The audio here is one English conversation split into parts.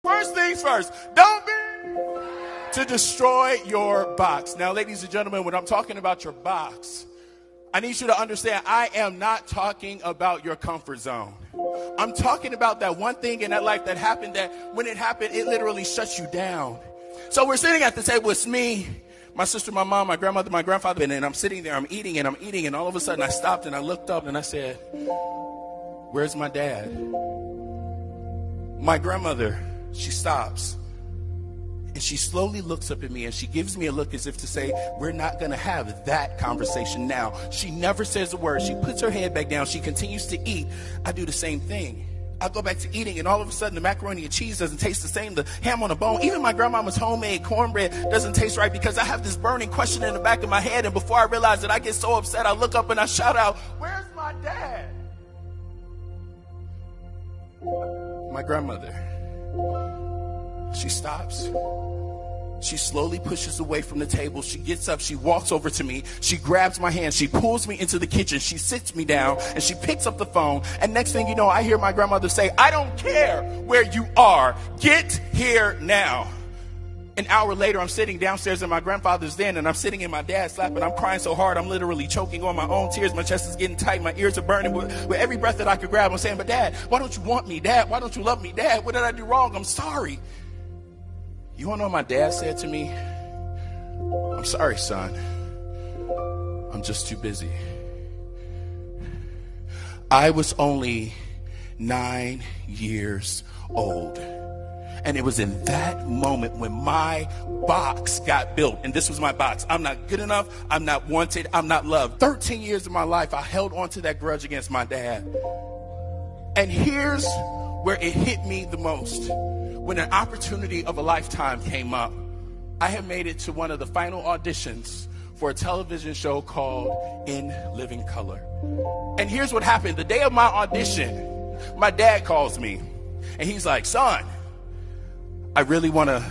First things first, don't be to destroy your box. Now, ladies and gentlemen, when I'm talking about your box, I need you to understand I am not talking about your comfort zone. I'm talking about that one thing in that life that happened that when it happened, it literally shuts you down. So we're sitting at the table. It's me, my sister, my mom, my grandmother, my grandfather, and I'm sitting there, I'm eating, and all of a sudden I stopped and I looked up and I said, where's my dad? My grandmother, she stops. And she slowly looks up at me and she gives me a look as if to say, we're not going to have that conversation now. She never says a word. She puts her head back down. She continues to eat. I do the same thing. I go back to eating, and all of a sudden the macaroni and cheese doesn't taste the same. The ham on the bone, even my grandmama's homemade cornbread doesn't taste right, because I have this burning question in the back of my head. And before I realize it, I get so upset, I look up and I shout out, where's my dad? My grandmother, she stops. She slowly pushes away from the table. She gets up. She walks over to me. She grabs my hand. She pulls me into the kitchen. She sits me down and she picks up the phone. And next thing you know, I hear my grandmother say, I don't care where you are. Get here now. An hour later, I'm sitting downstairs in my grandfather's den, and I'm sitting in my dad's lap, and I'm crying so hard, I'm literally choking on my own tears. My chest is getting tight. My ears are burning. With every breath that I could grab, I'm saying, but Dad, why don't you want me? Dad, why don't you love me? Dad, what did I do wrong? I'm sorry. You want to know what my dad said to me? I'm sorry, son. I'm just too busy. I was only 9 years old. And it was in that moment when my box got built. And this was my box. I'm not good enough. I'm not wanted. I'm not loved. 13 years of my life, I held on to that grudge against my dad. And here's where it hit me the most. When an opportunity of a lifetime came up, I had made it to one of the final auditions for a television show called In Living Color. And here's what happened. The day of my audition, my dad calls me. And he's like, son, I really want to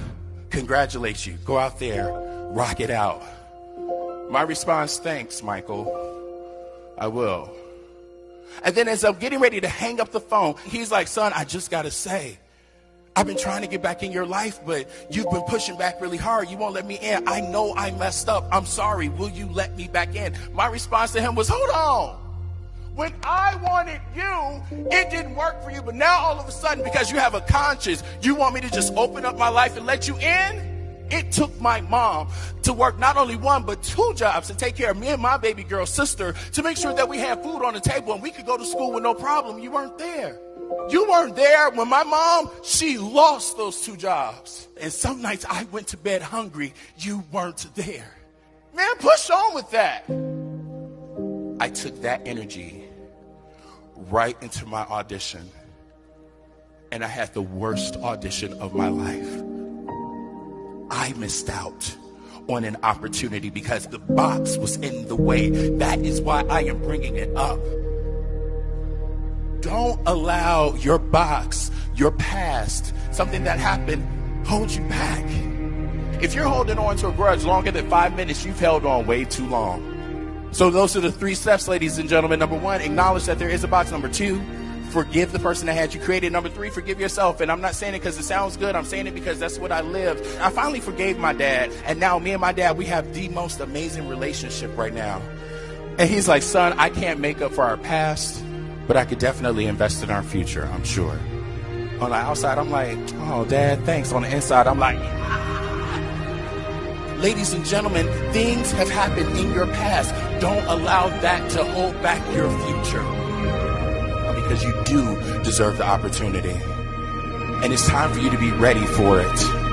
congratulate you. Go out there, rock it out. My response, thanks, Michael. I will. And then as I'm getting ready to hang up the phone, he's like, son, I just got to say, I've been trying to get back in your life, but you've been pushing back really hard. You won't let me in. I know I messed up. I'm sorry. Will you let me back in? My response to him was, hold on. When I wanted you, it didn't work for you. But now all of a sudden, because you have a conscience, you want me to just open up my life and let you in? It took my mom to work not only 1, but 2 jobs to take care of me and my baby girl sister, to make sure that we had food on the table and we could go to school with no problem. You weren't there. You weren't there when my mom, she lost those 2 jobs. And some nights I went to bed hungry. You weren't there. Man, push on with that. I took that energy right into my audition, and I had the worst audition of my life. I missed out on an opportunity because the box was in the way. That is why I am bringing it up. Don't allow your box, your past, something that happened, hold you back. If you're holding on to a grudge longer than 5 minutes, you've held on way too long. So those are the 3 steps, ladies and gentlemen. Number 1, acknowledge that there is a box. Number 2, forgive the person that had you created. Number 3, forgive yourself. And I'm not saying it because it sounds good. I'm saying it because that's what I lived. I finally forgave my dad. And now me and my dad, we have the most amazing relationship right now. And he's like, son, I can't make up for our past, but I could definitely invest in our future, I'm sure. On the outside, I'm like, oh, Dad, thanks. On the inside, I'm like, Ladies and gentlemen, things have happened in your past. Don't allow that to hold back your future, because you do deserve the opportunity. And it's time for you to be ready for it.